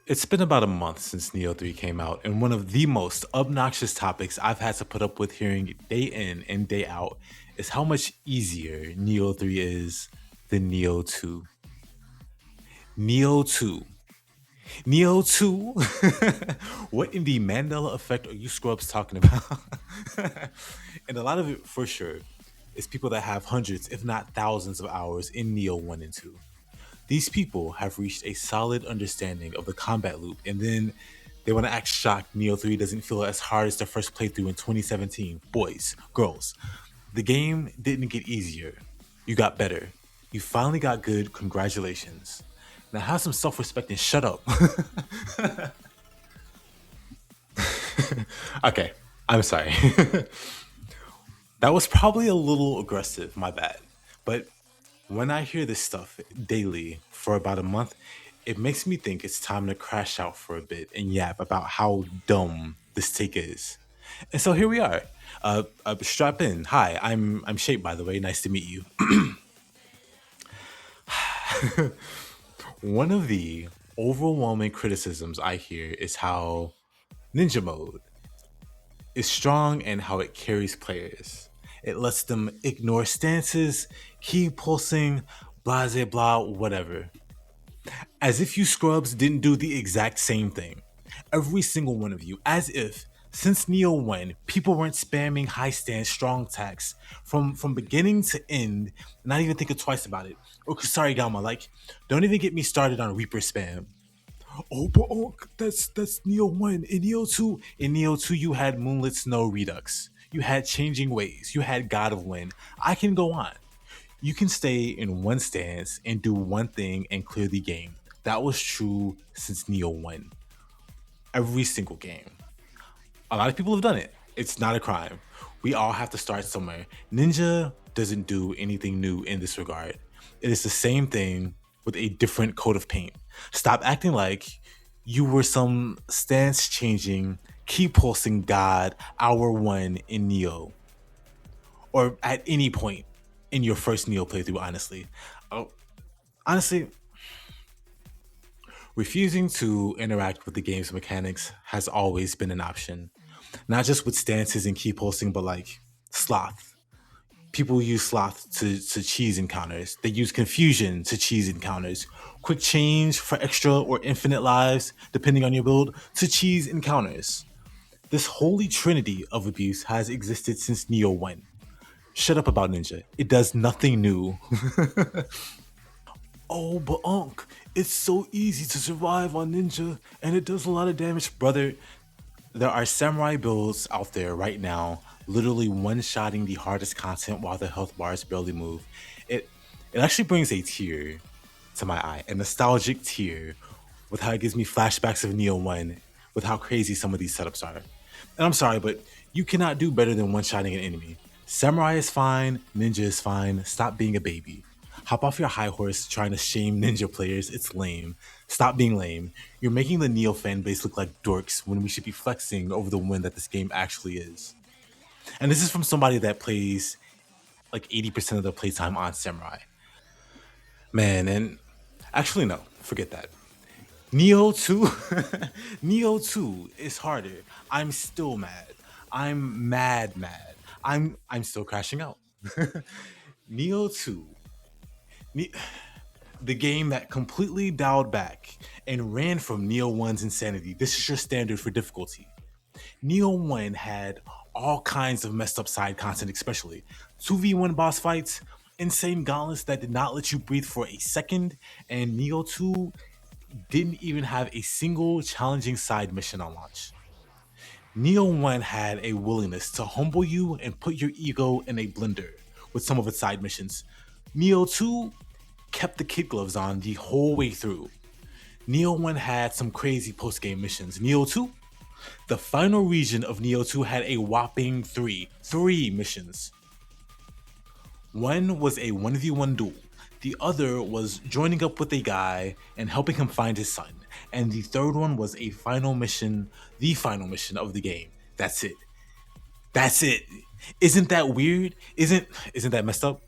It's been about a month since Neo 3 came out, and one of the most obnoxious topics I've had to put up with hearing day in and day out is how much easier Neo 3 is than Neo 2. Neo 2. Neo 2? What in the Mandela effect are you scrubs talking about? And a lot of it, for sure, is people that have hundreds, if not thousands, of hours in Neo 1 and 2. These people have reached a solid understanding of the combat loop, and then they want to act shocked Neo 3 doesn't feel as hard as their first playthrough in 2017. Boys, girls, the game didn't get easier. You got better. You finally got good. Congratulations. Now have some self respect and shut up. Okay, I'm sorry. That was probably a little aggressive, my bad. But when I hear this stuff daily for about a month, it makes me think it's time to crash out for a bit and yap about how dumb this take is. And so here we are. Strap in. Hi, I'm Shape, by the way. Nice to meet you. One of the overwhelming criticisms I hear is how Ninja Mode is strong and how it carries players. It lets them ignore stances, keep pulsing, blah, blah, blah, whatever. As if you scrubs didn't do the exact same thing. Every single one of you, as if since Neo 1, people weren't spamming high stance strong attacks from beginning to end, not even thinking twice about it. Or sorry, Gamma, like, don't even get me started on Reaper spam. Oh, but that's Neo 1. In Neo 2, you had Moonlit Snow Redux. You had Changing Ways. You had God of Wind. I can go on. You can stay in one stance and do one thing and clear the game. That was true since Neo 1. Every single game. A lot of people have done it. It's not a crime. We all have to start somewhere. Ninja doesn't do anything new in this regard. It is the same thing with a different coat of paint. Stop acting like you were some stance changing, keep pulsing god hour one in Neo. Or at any point in your first Neo playthrough, honestly. Oh, honestly, refusing to interact with the game's mechanics has always been an option. Not just with stances and keep pulsing, but like sloth. People use sloth to cheese encounters. They use confusion to cheese encounters. Quick change for extra or infinite lives, depending on your build, to cheese encounters. This holy trinity of abuse has existed since Neo 1. Shut up about Ninja. It does nothing new. Oh, but Unc, it's so easy to survive on Ninja, and it does a lot of damage. Brother, there are samurai builds out there right now, literally one-shotting the hardest content while the health bars barely move. It it actually brings a tear to my eye, a nostalgic tear, with how it gives me flashbacks of Neo 1, with how crazy some of these setups are. And I'm sorry, but you cannot do better than one-shotting an enemy. Samurai is fine, ninja is fine, stop being a baby. Hop off your high horse trying to shame ninja players, it's lame. Stop being lame. You're making the Neo fan base look like dorks when we should be flexing over the win that this game actually is. And this is from somebody that plays like 80% of the playtime on Samurai. Man, and actually no, forget that. Neo 2 Neo 2 is harder. I'm still mad. I'm mad. I'm still crashing out. Neo 2. Ne- the game that completely dialed back and ran from Neo 1's insanity. This is your standard for difficulty. Neo 1 had all kinds of messed up side content, especially 2v1 boss fights, insane gauntlets that did not let you breathe for a second, and Neo 2 didn't even have a single challenging side mission on launch. Neo 1 had a willingness to humble you and put your ego in a blender with some of its side missions. Neo 2 kept the kid gloves on the whole way through. Neo 1 had some crazy post game missions. Neo 2, the final region of Neo 2 had a whopping three missions. One was a 1v1 duel. The other was joining up with a guy and helping him find his son. And the third one was a final mission, the final mission of the game. That's it. That's it. Isn't that weird? Isn't that messed up?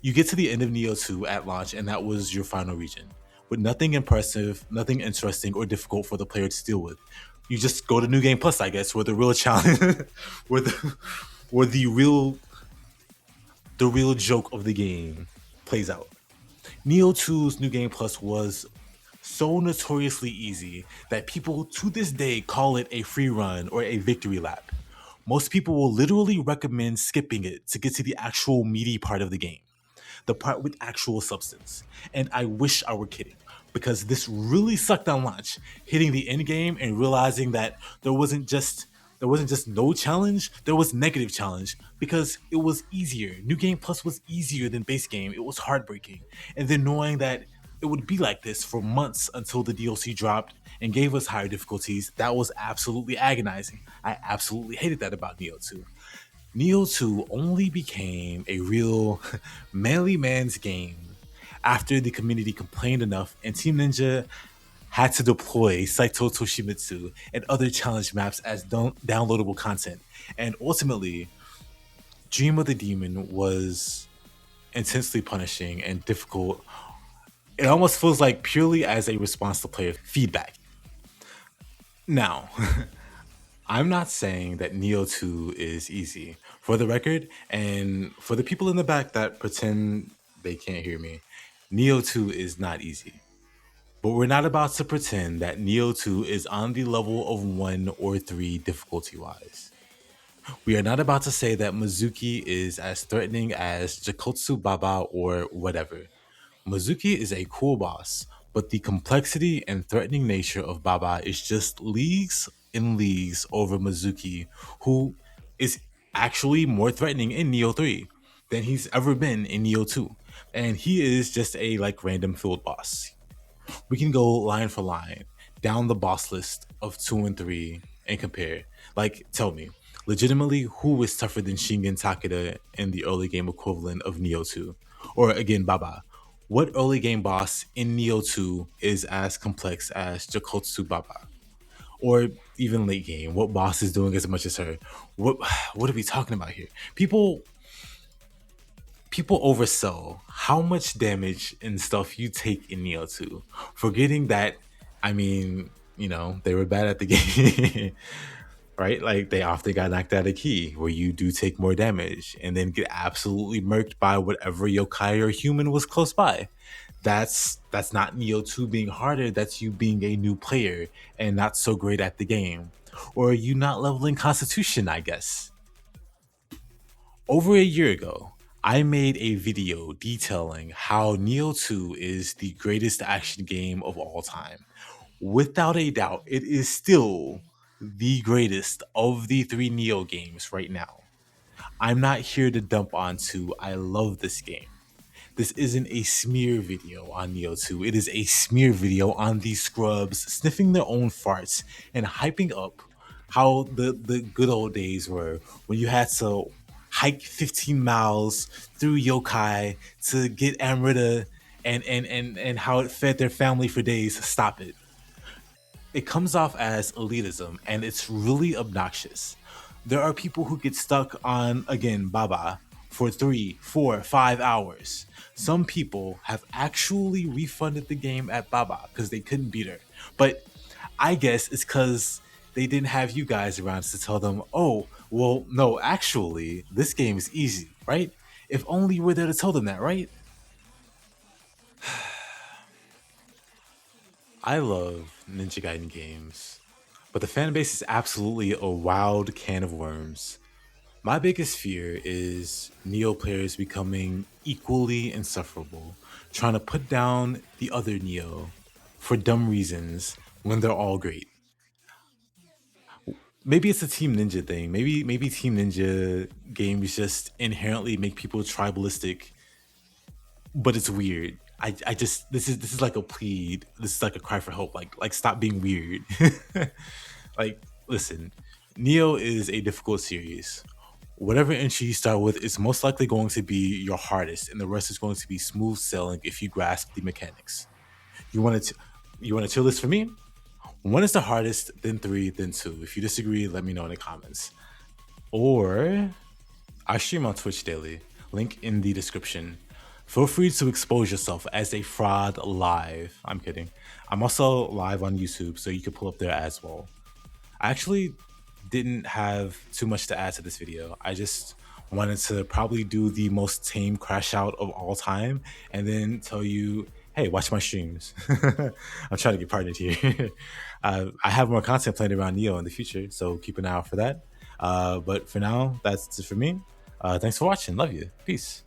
You get to the end of Neo 2 at launch and that was your final region. with nothing impressive, nothing interesting or difficult for the player to deal with. You just go to New Game Plus, I guess, where the real challenge, where where the real joke of the game plays out. Neo 2's New Game Plus was so notoriously easy that people to this day call it a free run or a victory lap. Most people will literally recommend skipping it to get to the actual meaty part of the game, the part with actual substance. And I wish I were kidding, because this really sucked on launch, hitting the end game and realizing that there wasn't just no challenge, there was negative challenge because it was easier. New Game Plus was easier than base game. It was heartbreaking. And then knowing that it would be like this for months until the DLC dropped and gave us higher difficulties, that was absolutely agonizing. I absolutely hated that about Neo 2. Neo 2 only became a real manly man's game after the community complained enough and Team Ninja had to deploy Saito Toshimitsu and other challenge maps as downloadable content. And ultimately, Dream of the Demon was intensely punishing and difficult. It almost feels like purely as a response to player feedback. Now, I'm not saying that Neo 2 is easy. For the record, and for the people in the back that pretend they can't hear me, Neo 2 is not easy. But we're not about to pretend that Neo 2 is on the level of 1 or 3 difficulty wise. We are not about to say that Mezuki is as threatening as Jakotsu Baba or whatever. Mezuki is a cool boss, but the complexity and threatening nature of Baba is just leagues and leagues over Mezuki, who is actually more threatening in Neo 3 than he's ever been in Neo 2. And he is just a like random field boss. We can go line for line down the boss list of 2 and 3 and compare. Like, tell me, legitimately, who is tougher than Shingen Takeda in the early game equivalent of Neo 2? Or again, Baba. What early game boss in Neo 2 is as complex as Jakotsu Baba? Or even late game, what boss is doing as much as her? What what are we talking about here? People oversell how much damage and stuff you take in Neo 2, forgetting that, I mean, they were bad at the game, right? Like, they often got knocked out of key, where you do take more damage and then get absolutely murked by whatever yokai or human was close by. That's not Neo 2 being harder, that's you being a new player and not so great at the game. Or you not leveling Constitution, I guess. Over a year ago, I made a video detailing how Neo 2 is the greatest action game of all time. Without a doubt, it is still the greatest of the three Neo games right now. I'm not here to dump on 2. I love this game. This isn't a smear video on Neo 2. It is a smear video on these scrubs sniffing their own farts and hyping up how the good old days were when you had to hike 15 miles through yokai to get Amrita and how it fed their family for days. Stop it. It comes off as elitism and it's really obnoxious. There are people who get stuck on, again, Baba for 3, 4, 5 hours. Some people have actually refunded the game at Baba because they couldn't beat her. But I guess it's because they didn't have you guys around to tell them, oh, well, no, actually, this game is easy, right? If only you were there to tell them that, right? I love Ninja Gaiden games, but the fan base is absolutely a wild can of worms. My biggest fear is Neo players becoming equally insufferable, trying to put down the other Neo for dumb reasons when they're all great. Maybe it's a Team Ninja thing. Maybe Team Ninja games just inherently make people tribalistic, but it's weird. I just this is like a plead. This is like a cry for help. Like stop being weird. Like, listen, Neo is a difficult series. Whatever entry you start with is most likely going to be your hardest, and the rest is going to be smooth sailing if you grasp the mechanics. You want to you want to chill this for me? One is the hardest, then 3, then 2. If you disagree, let me know in the comments. Or I stream on Twitch daily. Link in the description. feel free to expose yourself as a fraud live. I'm kidding. I'm also live on YouTube, so you can pull up there as well. I actually didn't have too much to add to this video. I just wanted to probably do the most tame crash out of all time and then tell you, hey, watch my streams. I'm trying to get partnered here. I have more content planned around Nioh in the future, so keep an eye out for that. But for now, that's it for me. Thanks for watching. Love you. Peace.